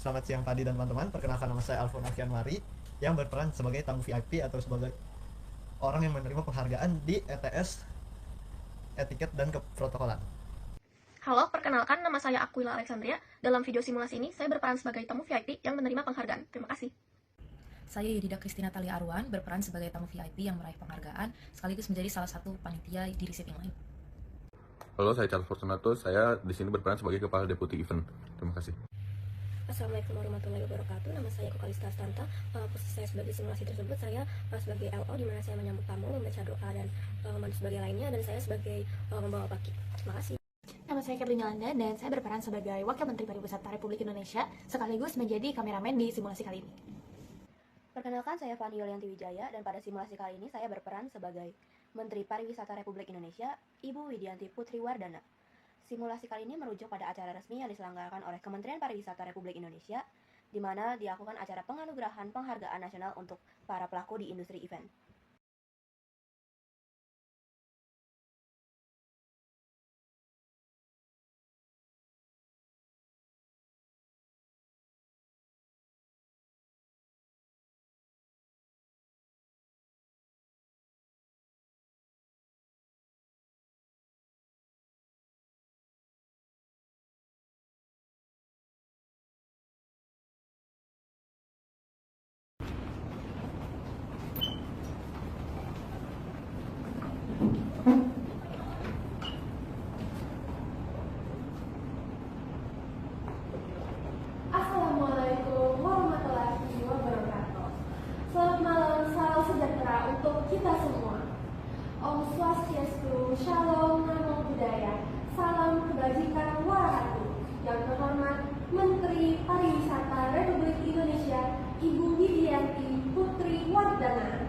Selamat siang Padi dan teman-teman. Perkenalkan, nama saya Alfon Afianwari yang berperan sebagai tamu VIP atau sebagai orang yang menerima penghargaan di ETS Etiket dan Keprotokolan. Halo, perkenalkan nama saya Aquila Alexandria. Dalam video simulasi ini, saya berperan sebagai tamu VIP yang menerima penghargaan. Terima kasih. Saya Yudhida Kristina Talia Arwan, berperan sebagai tamu VIP yang meraih penghargaan, sekaligus menjadi salah satu panitia di receiving line. Halo, saya Charles Fortunato. Saya di sini berperan sebagai kepala deputi event. Terima kasih. Assalamualaikum warahmatullahi wabarakatuh. Nama saya Kokalista Astanta. Posisi saya sebagai simulasi tersebut, saya sebagai LO, di mana saya menyambut tamu, membaca doa dan sebagai lainnya, dan saya sebagai membawa baki. Terima kasih. Nama saya Kevin Yolanda dan saya berperan sebagai Wakil Menteri Pariwisata Republik Indonesia sekaligus menjadi kameramen di simulasi kali ini. Perkenalkan, saya Fani Yulianti Wijaya dan pada simulasi kali ini saya berperan sebagai Menteri Pariwisata Republik Indonesia, Ibu Widianti Putri Wardana. Simulasi kali ini merujuk pada acara resmi yang diselenggarakan oleh Kementerian Pariwisata Republik Indonesia, di mana dilakukan acara penganugerahan penghargaan nasional untuk para pelaku di industri event. Assalamualaikum warahmatullahi wabarakatuh. Selamat malam, salam sejahtera untuk kita semua. Om Swastiastu, Shalom, Namo Buddhaya, salam kebajikan wabarakatuh. Yang terhormat Menteri Pariwisata Republik Indonesia, Ibu Widianti Putri Wardana.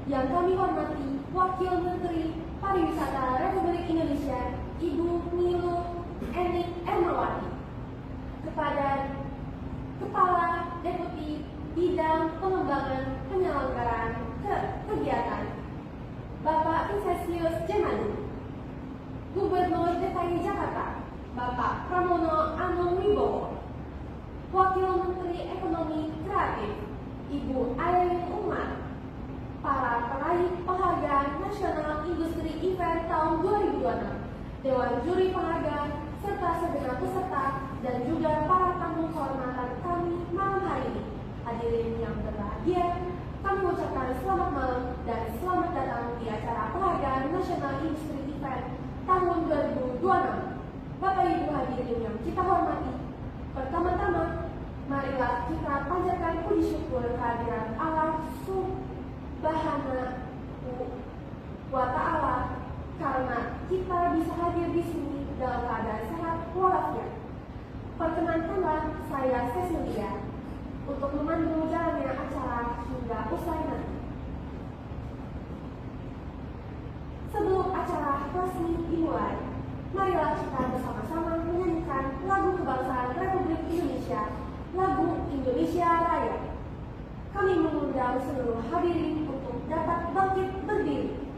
Yang kami hormati Wakil Menteri Pariwisata Republik Indonesia, Ibu Nilu Enik Ermawati. Kepada Kepala Deputi Bidang Pengembangan Penyelenggaraan Kegiatan, Bapak Vincentius Jemanu. Gubernur DKI Jakarta, Bapak Pramono Anung Wibowo. Wakil Menteri Ekonomi Kreatif, Ibu Aileen Umar. Para peraih penghargaan Nasional Industri Event tahun 2026, Dewan Juri Penghargaan, serta segenap peserta dan juga para tamu kehormatan kami malam hari ini. Hadirin yang berbahagia, kami ucapkan selamat malam dan selamat datang di acara penghargaan Nasional Industri Event tahun 2026. Bapak Ibu hadirin yang kita hormati, pertama-tama marilah kita panjatkan puji syukur kehadiran Allah Subhanahu wa Ta'ala karena kita bisa hadir di sini dalam keadaan sehat walafiat. Perkenankanlah saya Cecilia untuk memandu jalannya acara hingga usai nanti. Sebelum acara resmi dimulai, marilah kita bersama-sama menyanyikan lagu kebangsaan Republik Indonesia, lagu Indonesia Raya. Kami mengundang seluruh hadirin untuk dapat bangkit berdiri.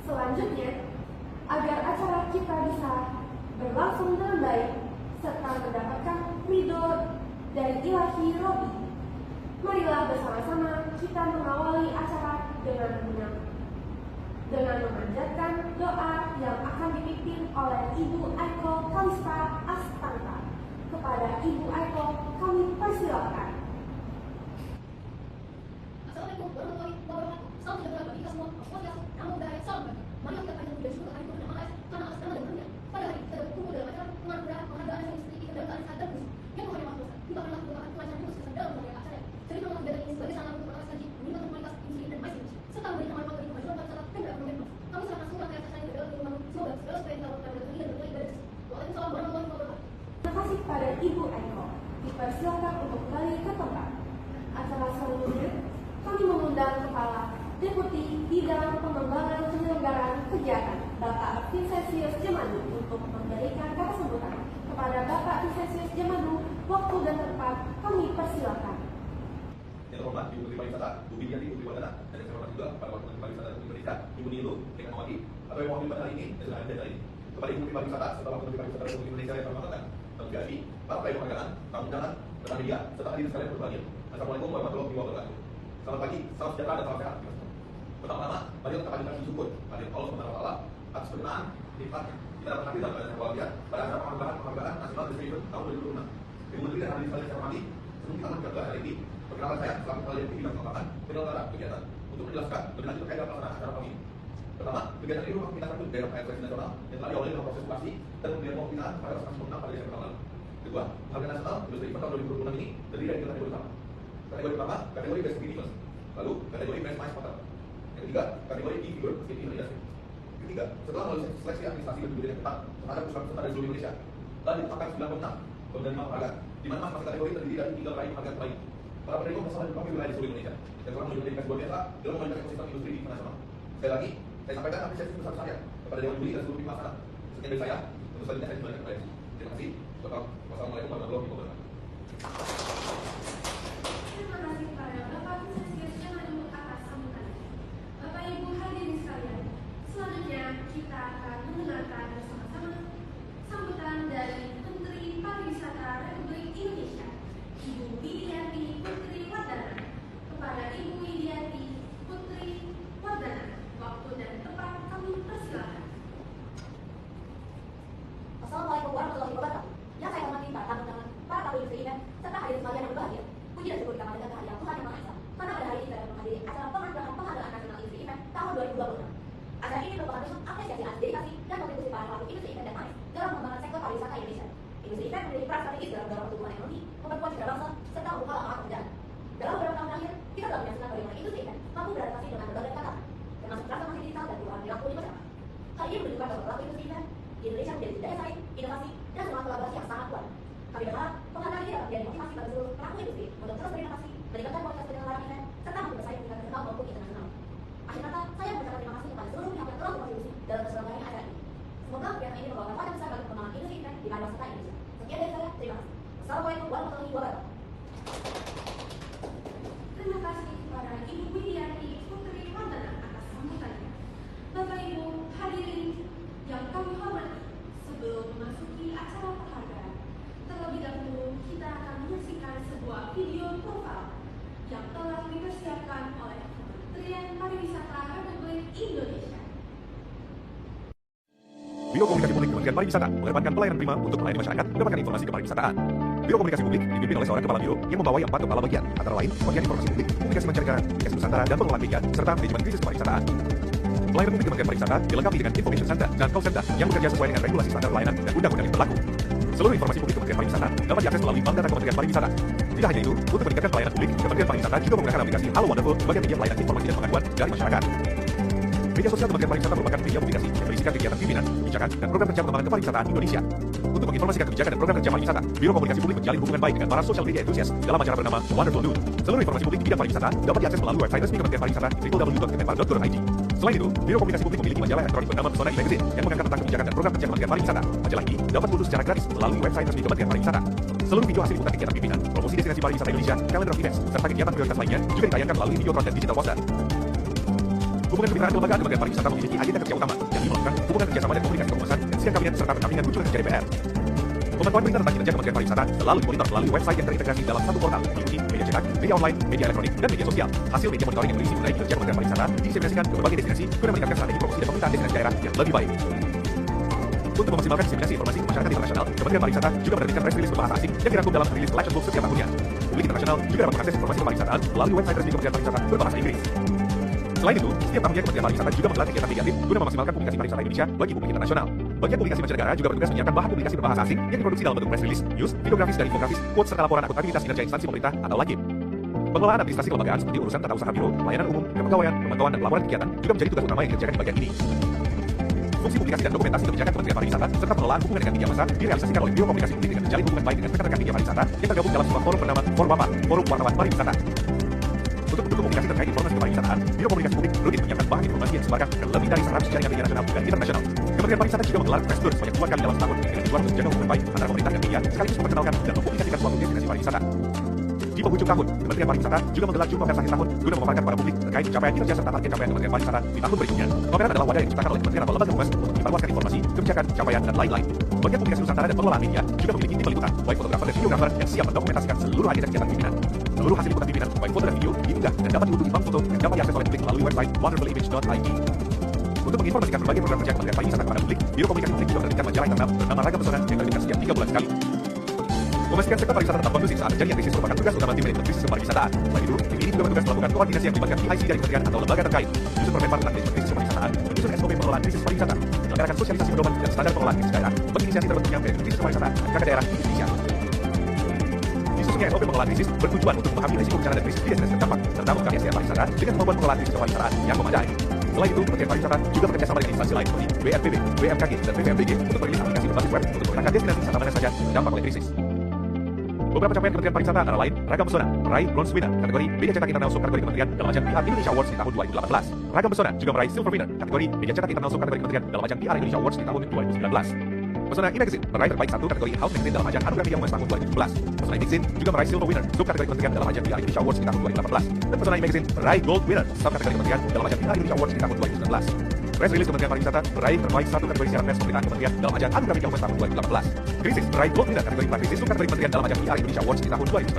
Selanjutnya, agar acara kita bisa berlangsung dengan baik serta mendapatkan ridho dari Ilahi Robi, marilah bersama-sama kita mengawali acara dengan memanjatkan doa yang akan dipimpin oleh Ibu Aiko Kalista Astanta. Kepada Ibu Aiko kami persilakan. Yang Madu, waktu dan tempat kami persilakan. Yang terhormat Ibu Menteri Pariwisata, Bu Widianti Putriwardana, dan yang terhormat juga para wakil Menteri Pariwisata Republik Indonesia, Ibu Nilu, dengan Mawati, atau yang mewakili pada hari ini yang sudah hadir hari ini. Kepada Ibu Menteri Pariwisata serta wakil Menteri Pariwisata Republik Indonesia yang terhormat, kami jadi para pelayan penghargaan, tamu undangan, rekan media, serta hadirin sekalian berbahagia. Assalamualaikum warahmatullahi wabarakatuh. Selamat pagi, salam sejahtera dan salam sehat. Pertama-tama, mari kita panjatkan syukur kehadirat Allah Subhanahu wa taala atas berkenaan nikmatnya. Kita dapat hadir dalam keadaan walafiat pada acara penghargaan nasional Best Event tahun 2026. Ibu Menteri dan hadirin sekalian saya hormati, sebelum kita melanjutkan hari ini, perkenalkan saya selaku kepala Divisi Bidang Pengembangan penyelenggara kegiatan untuk menjelaskan lebih lanjut terkait dengan pelaksanaan acara kali ini. Pertama, kegiatan ini merupakan tindakan daerah seleksi nasional yang telah diawali dalam proses seleksi dan kemudian pembinaan pada Rakernas 6 pada Desember tahun lalu. Kedua, penghargaan nasional Best Event tahun 2026 ini terdiri dari tiga kategori utama. Kategori pertama, kategori Best Individuals. Lalu, kategori Best Mice Hotel. Yang ketiga, kategori Key Figure Safety in Industry. Ketiga, setelah melalui seleksi administrasi dan budaya yang ketat terhadap perusahaan peserta dari seluruh Indonesia, telah ditetapkan 9 pemenang penerima penghargaan, di mana masing-masing kategori terdiri dari 3 peraih penghargaan terbaik. Para penerima berasal dari berbagai wilayah di seluruh Indonesia yang telah menunjukkan dedikasi luar biasa dalam memajukan ekosistem industri di nasional. Sekali lagi, saya sampaikan apresiasi besar saya kepada Dewan Juri dan seluruh tim pelaksana. Sekian dari saya, tentu saja saya kembalikan kepada Ibu. Terima kasih. Wassalamualaikum warahmatullahi wabarakatuh. Terima kasih kepada Bapak Presiden yang Madu atas sambutannya. Bapak Ibu hadirin sekalian, selanjutnya kita akan mendengarkan bersama-sama sambutan dari Menteri Pariwisata Republik Indonesia, Ibu Widianti Putriwardana. Kepada Ibu Widianti Putriwardana, waktu dan tempat kami persilakan. Assalamualaikum warahmatullahi wabarakatuh. Yang saya hormati para tamu-tamu, para tamu industri event, serta hadirin sekalian yang berbahagia. Puji dan syukur kita panjatkan kehadiran Tuhan Yang Maha Esa, karena pada hari ini kita dapat menghadiri acara penghargaan nasional industri event tahun 2026. Acara ini merupakan bentuk apresiasi atas dedikasi dan kontribusi para pelaku industri event dan MICE dalam pengembangan sektor pariwisata Indonesia. Industri event menjadi peran strategis dalam mendorong pertumbuhan ekonomi, memperkuat citra bangsa, serta membuka lapangan pekerjaan. Dalam beberapa tahun terakhir, kita telah menyaksikan bagaimana industri event mampu beradaptasi dengan berbagai tantangan, termasuk transformasi digital dan perubahan perilaku di masyarakat. Hal ini menunjukkan bahwa pelaku industri event di Indonesia menjadi daya saing, inovasi, dan semangat kolaborasi yang sangat kuat. Kami berharap penghargaan ini dapat menjadi motivasi bagi seluruh pelaku industri untuk terus berinovasi, meningkatkan kualitas penyelenggaraan event, serta mampu bersaing dengan nasional maupun internasional. Akhir kata, saya mengucapkan terima kasih kepada seluruh pihak yang telah berkontribusi dalam keselamatan acara ini. Semoga kegiatan ini membawa manfaat besar bagi pengembangan industri event di pariwisata Indonesia. Sekian dari saya, terima kasih. Wassalamualaikum warahmatullahi wabarakatuh. Terima kasih kepada Ibu Widianti Putriwardana atas sambutannya. Bapak Ibu hadirin yang kami hormati, sebelum memasuki acara penghargaan, terlebih dahulu kita akan menyaksikan sebuah video profil yang telah dipersiapkan oleh Kementerian Pariwisata Republik Indonesia. Biro Komunikasi Publik Kementerian Pariwisata mengedepankan pelayanan prima untuk melayani masyarakat mendapatkan informasi kepariwisataan. Biro Komunikasi Publik dipimpin oleh seorang kepala biro yang membawahi 4 kepala bagian, antara lain bagian informasi publik, komunikasi mancanegara, komunikasi nusantara, dan pengelolaan media, serta manajemen krisis pariwisataan. Pelayanan publik Kementerian Pariwisata dilengkapi dengan Information Center dan Call Center yang bekerja sesuai dengan regulasi standar pelayanan dan undang-undang yang berlaku. Seluruh informasi publik Kementerian Pariwisata dapat diakses melalui bank data Kementerian Pariwisata. Tidak hanya itu, untuk meningkatkan pelayanan publik, Kementerian Pariwisata juga menggunakan aplikasi Halo Wonderful sebagai media pelayanan informasi dan pengaduan dari masyarakat. Media sosial Kementerian Pariwisata merupakan media publikasi yang berisikan kegiatan pimpinan, kebijakan, dan program kerja pengembangan kepariwisataan Indonesia. Untuk menginformasikan kebijakan dan program kerja pariwisata, Biro Komunikasi Publik menjalin hubungan baik dengan para social media enthusiast dalam acara bernama Wonderful Dude. Seluruh informasi publik di bidang pariwisata dapat diakses melalui website resmi Kementerian Pariwisata di www.kemenpar.go.id. Selain itu, Biro Komunikasi Publik memiliki majalah elektronik bernama Pesona e-Magazine yang mengangkat tentang kebijakan dan program kerja Kementerian Pariwisata. Majalah ini dapat diunduh secara gratis melalui website resmi Kementerian Pariwisata. Seluruh video hasil liputan kegiatan pimpinan, promosi destinasi pariwisata Indonesia, calendar of events, serta kegiatan prioritas lainnya juga ditayangkan melalui Videotron dan Digital Poster. Hubungan kemitraan kelembagaan Kementerian Pariwisata memiliki agenda kerja utama yang melakukan hubungan kerjasama dan komunikasi pengurusan dan siang kabinet serta pendampingan kunjungan kerja DPR. Pemantauan berita tentang kinerja Kementerian Pariwisata selalu dimonitor melalui website yang terintegrasi dalam satu portal, meliputi media cetak, media online, media elektronik, dan media sosial. Hasil media monitoring yang berisi mengenai kinerja Kementerian Pariwisata didistribusikan ke berbagai destinasi guna meningkatkan strategi promosi dan pemerintahan destinasi daerah yang lebih baik. Untuk memaksimalkan diseminasi informasi ke masyarakat internasional, Kementerian Pariwisata juga menerbitkan press release berbahasa asing yang dirangkum dalam rilis collection book setiap tahunnya. Publik internasional juga dapat mengakses informasi kepariwisataan melalui website resmi Kementerian Pariwisata berbahasa Inggris. Selain itu, setiap tahunnya Kementerian Pariwisata juga menggelar kegiatan negatif guna memaksimalkan publikasi pariwisata Indonesia bagi publik internasional. Bagian publikasi mancanegara juga bertugas menyiapkan bahan publikasi berbahasa asing yang diproduksi dalam bentuk press release, news, videografis dan infografis, quotes serta laporan akuntabilitas kinerja instansi pemerintah atau LAKIP. Pengelolaan administrasi kelembagaan seperti urusan tata usaha biro, pelayanan umum, kepegawaian, pemantauan dan pelaporan kegiatan juga menjadi tugas utama yang dikerjakan di bagian ini. Fungsi publikasi dan dokumentasi kebijakan Kementerian Pariwisata serta pengelolaan hubungan dengan media massa direalisasikan oleh Biro Komunikasi Publik dengan menjalin hubungan baik dengan rekan-rekan media pariwisata yang tergabung dalam sebuah forum bernama Forum WAPA, Forum Wartawan Pariwisata. Untuk mendukung komunikasi terkait informasi kepariwisataan, Biro Komunikasi Publik rutin menyiapkan bahan informasi yang disebarkan ke lebih dari 100 jaringan media nasional dan internasional. Kementerian Pariwisata juga menggelar press tour sebanyak 2 kali dalam setahun dengan tujuan untuk menjaga hubungan baik antara pemerintah dan media sekaligus memperkenalkan dan mempublikasikan suatu destinasi pariwisata. Di penghujung tahun, Kementerian Pariwisata juga menggelar jumpa pers akhir tahun guna memaparkan kepada publik terkait pencapaian kinerja serta target capaian Kementerian Pariwisata di tahun berikutnya. Pameran adalah wadah yang diciptakan oleh kementerian atau lembaga humas untuk menyebarluaskan informasi, kebijakan, capaian, dan lain-lain. Bagian Publikasi Nusantara dan pengelolaan media juga memiliki tim peliputan, baik fotografer dan videografer yang siap mendokumentasikan seluruh agenda kegiatan pimpinan. Seluruh hasil liputan pimpinan, baik foto dan video, diunggah dan dapat diunduh di bank foto yang dapat diakses oleh publik melalui website wonderfulimage.id. Untuk menginformasikan berbagai program kerja Kementerian Pariwisata kepada publik, Biro Komunikasi Publik juga menerbitkan majalah internal bernama Ragam Pesona yang terbitkan setiap 3 bulan sekali. Memastikan sektor pariwisata tetap kondusif saat terjadinya krisis merupakan tugas utama tim manajemen krisis kepariwisataan. Selain itu, tim ini juga bertugas melakukan koordinasi yang melibatkan PIC dari kementerian atau lembaga terkait, menyusun permenpan tentang manajemen krisis kepariwisataan, menyusun SOP pengelolaan krisis pariwisata, menyelenggarakan sosialisasi pedoman dan standar pengelolaan krisis daerah, menginisiasi terbentuknya manajemen krisis kepariwisataan KK daerah di Indonesia. Disusunnya SOP pengelolaan krisis bertujuan untuk memahami risiko bencana dan krisis di destinasi terdampak, serta membuka SDM pariwisata dengan kemampuan pengelolaan krisis kepariwisataan yang memadai. Selain itu, Kementerian Pariwisata juga bekerjasama dengan instansi lain seperti BNPB, BMKG, dan BPMBG untuk merilis aplikasi berbasis web untuk memetakan destinasi wisata mana saja terdampak oleh krisis. Beberapa capaian Kementerian Pariwisata antara lain Ragam Pesona meraih bronze winner kategori media cetak internal subkategori kementerian dalam ajang PR Indonesia Awards di tahun 2018. Ragam Pesona juga meraih silver winner kategori media cetak internal subkategori kementerian dalam ajang PR Indonesia Awards di tahun 2019. Pesona e-magazine meraih terbaik satu kategori in-house magazine dalam ajang Anugerah Media Humas tahun 2017. Pesona e-magazine juga meraih silver winner subkategori kementerian dalam ajang PR Indonesia Awards di tahun 2018. Dan Pesona e-magazine meraih gold winner subkategori kementerian dalam ajang PR Indonesia Awards di tahun 2019. Press release Kementerian Pariwisata meraih terbaik satu kategori siaran pers pemerintahan kementerian dalam ajang Anugerah Media Humas tahun 2018. Krisis meraih gold winner kategori prakrisis subkategori kementerian dalam ajang PR Indonesia Awards di tahun 2019.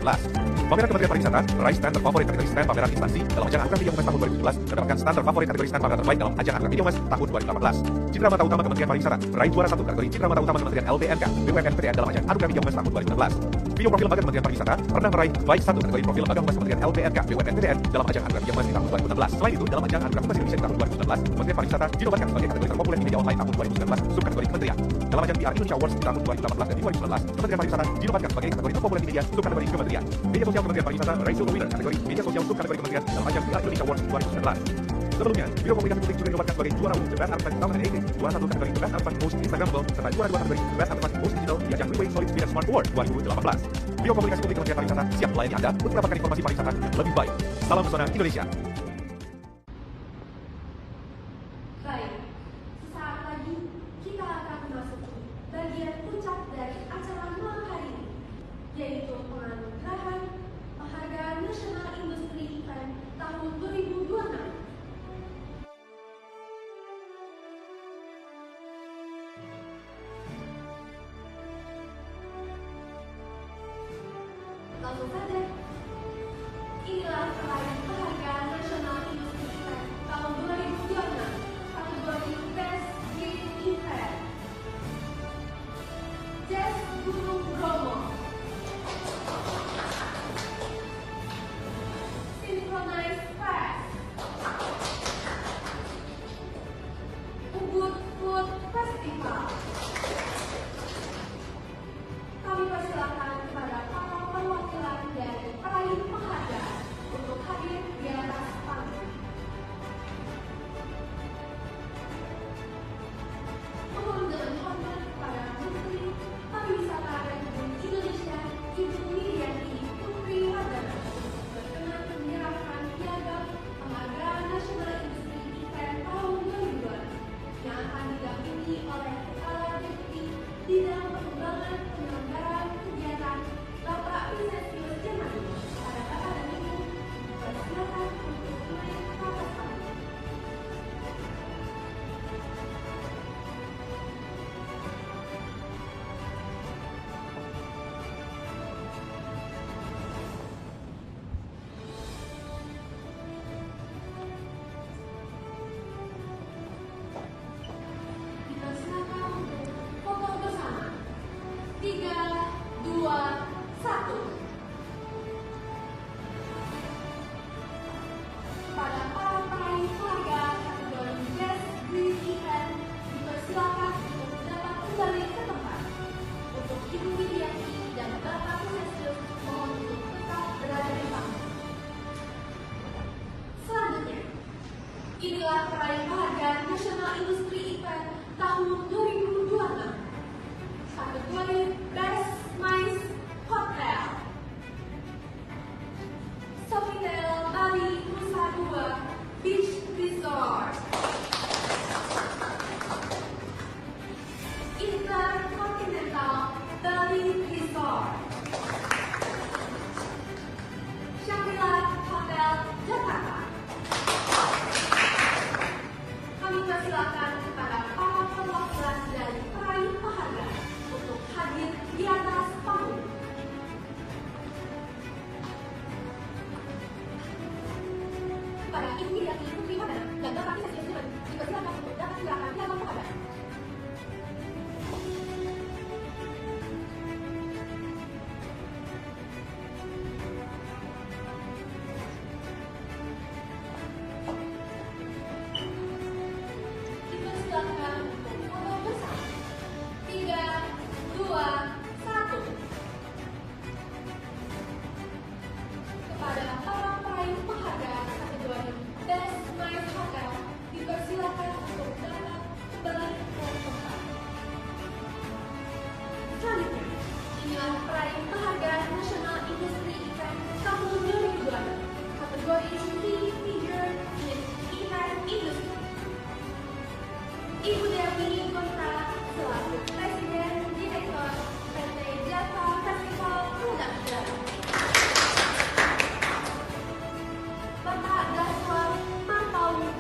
Pameran Kementerian Pariwisata meraih stand terfavorit kategori stand pameran instansi dalam ajang Anugerah Media Humas tahun 2017 dan mendapatkan stand terfavorit kategori stand pameran terbaik dalam ajang Anugerah Media Humas tahun 2018. Citra Mata Utama Kementerian Pariwisata meraih juara satu kategori Citra Mata Utama Kementerian LBNK BUMN PTN dalam ajang Anugerah Media Humas tahun 2019. Video profil lembaga Kementerian Pariwisata pernah meraih baik satu kategori profil lembaga humas Kementerian LBNK BUMN PTN dalam ajang Anugerah Media Humas di tahun 2016. Selain itu, dalam ajang Anugerah Humas Indonesia di tahun 2019, Kementerian Pariwisata dinobatkan sebagai kategori terpopuler di media online tahun 2019 subkategori kementerian. Dalam ajang PR Indonesia Awards di tahun 2018 dan 2019, Kementerian Pariwisata dinobatkan sebagai kategori terpopuler di media subkategori kementerian. Media sosial Kementerian Pariwisata meraih silver winner kategori media sosial subkategori kementerian dalam ajang PR Indonesia Awards 2019. Sebelumnya, Biro Komunikasi Publik juga dinobatkan sebagai juara umum The Best Advertising 2018, juara satu kategori The Best Advertising Most Instagramable, serta juara dua kategori The Best Advertising Most Digital di ajang Freeway Solid Speed and Smart Award 2018. Biro Komunikasi Publik Kementerian Pariwisata siap melayani Anda untuk mendapatkan informasi pariwisata yang lebih baik. Salam Pesona Indonesia. Baik, sesaat lagi kita akan memasuki bagian puncak dari acara malam hari ini, yaitu penganugerahan Penghargaan Nasional Industri Event tahun 2026. Langsung saja, inilah peraih Penghargaan Nasional Industri Event tahun 2026 kategori Best Green Event. Jazz Gunung Bromo, Synchronized Fest, Ubud Food Festival. Kami persilakan kepada para perwakilan dari peraih penghargaan untuk hadir di atas panggung. Mohon dengan hormat kepada Menteri Pariwisata Republik Indonesia Ibu Widianti Putriwardana berkenan menyerahkan piagam Penghargaan Nasional Industri Event tahun 2002 yang akan didampingi oleh Kepala Deputi Bidang Pengembangan Penyelenggaraan Kegiatan Bapak Vincentius Germani pada Bapak dan Ibu persilakan untuk naik ke atas panggung. Dipersilakan untuk foto bersama. 3, 2, 1. Pada para peraih penghargaan kategori Best Green Event dipersilakan untuk dapat kembali ke tempat. Untuk Ibu Widianti dan Bapak Vincentius mohon untuk tetap berada di panggung. Selanjutnya, inilah peraih Penghargaan Nasional Industri Event tahun 2026 kategori Best Mice Hotel, Sofitel Bali kepada Ibu Widianti Putri Wardana dan Bapak Kisah Siswa dipersilakan untuk dapat silakan piagam penghargaan. Dipersilakan untuk foto bersama. 3, 2, 1. Kepada para peraih penghargaan kategori Best Smile Hotel dipersilakan untuk dapat kembali ke tempat. Selanjutnya, inilah peraih penghargaan National Industry Event tahun 2002 kategori Key Figure in Event Industry. Ibu Dewi Gonta selaku Presiden Direktur PT Jasa Festival Produk Udara. Bapak Daswar Mantau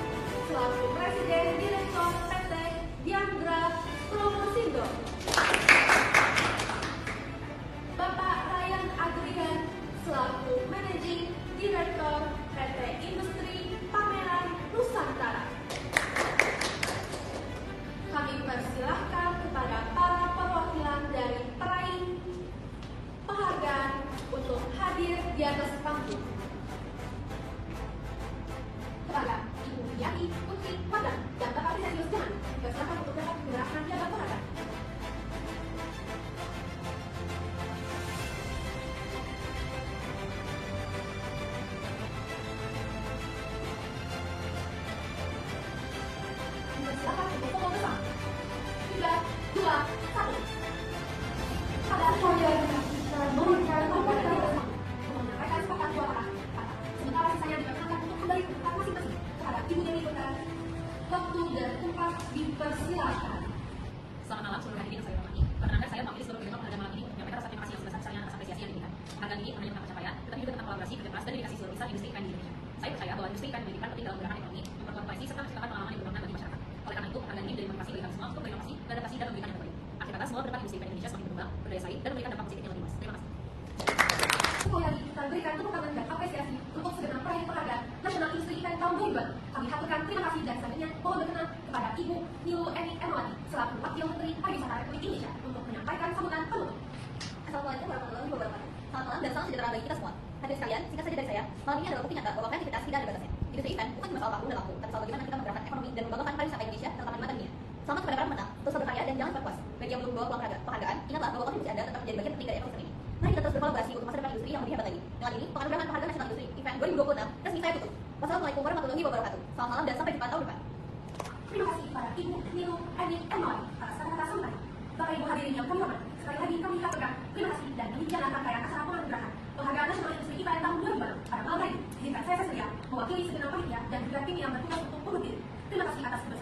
selaku Presiden Direktur PT Diandra Promosindo. Bapak Ryan Adrian selaku Managing Director PT Industri Pameran Nusantara. Kami persilahkan kepada para perwakilan dari peraih penghargaan untuk hadir di atas panggung. Kepada Ibu Widianti Putri Wardana dan Bapak Kisah Siswa dipersilakan untuk dapat menyerahkan piagam penghargaan. Dipersilakan untuk foto bersama. 3, 2, 1. Pada saya kita memberikan penghargaan bersama untuk menyampaikan sepatah dua kata. Sementara sisanya dipersilakan untuk kembali ke tempat masing-masing. Kepada Ibu Dewi Gonta, waktu dan tempat dipersilakan. Selamat malam seluruh hadirin yang saya hormati. Perkenalkan saya mewakili seluruh penerima penghargaan malam ini menyampaikan rasa terima kasih yang sebesar-besarnya atas apresiasi yang diberikan. Penghargaan ini hanya tentang pencapaian, tetapi juga tentang kolaborasi, kerja keras, dan dedikasi seluruh insan industri IKN di Indonesia. Saya percaya bahwa industri IKN memiliki penting dalam menggerakkan ekonomi, memperkuat koalisi, serta menciptakan pengalaman yang bermanfaat bagi masyarakat. Oleh karena itu, penghargaan ini menjadi motivasi bagi kami semua untuk berinovasi, beradaptasi, dan memberikan yang terbaik. Akhir kata, semua berdepan industri IKN Indonesia semakin berkembang, berdaya saing, dan memberikan dampak positif yang lebih luas. Terima kasih. Sekali lagi kita berikan tepuk tangan dan apresiasi untuk segenap peraih penghargaan National Industry Event tahun 2002. Kami haturkan terima kasih dan selanjutnya mohon berkenan kepada Ibu Nilu Eni Emwati selaku Wakil Menteri Pariwisata Republik Indonesia untuk menyampaikan sambutan penutup. Assalamualaikum warahmatullahi wabarakatuh. Selamat malam dan salam sejahtera bagi kita semua. Hadirin sekalian, singkat saja dari saya, malam ini adalah bukti nyata bahwa kreativitas tidak ada batasnya. Industri event bukan cuma soal panggung dan lampu, tapi soal bagaimana kita menggerakkan ekonomi dan membangunkan pariwisata Indonesia dalam mata dunia. Selamat kepada para pemenang, terus berkarya dan jangan berpuas. Bagi yang belum membawa penghargaan, ingatlah bahwa kontribusi Anda tetap menjadi bagian penting dari ekosistem ini. Mari kita terus berkolaborasi untuk masa depan industri yang lebih hebat lagi. Dengan ini, penganugerahan penghargaan National Industry Event 2026 resmi saya tutup. Wassalamualaikum warahmatullahi wabarakatuh. Selamat malam dan sampai jumpa tahun depan. Terima kasih kepada Ibu Nilu Eni Emwati atas kata-kata sambutan. Bapak Ibu hadirin yang kami hormati, sekali lagi kami haturkan terima kasih dan demikian rangkaian acara penganugerahan penghargaan National Industry Event tahun 2002 pada malam hari. Izinkan saya sedia mewakili segenap panitia dan juga tim yang bertugas untuk undur diri. Terima kasih atas kebersamaan.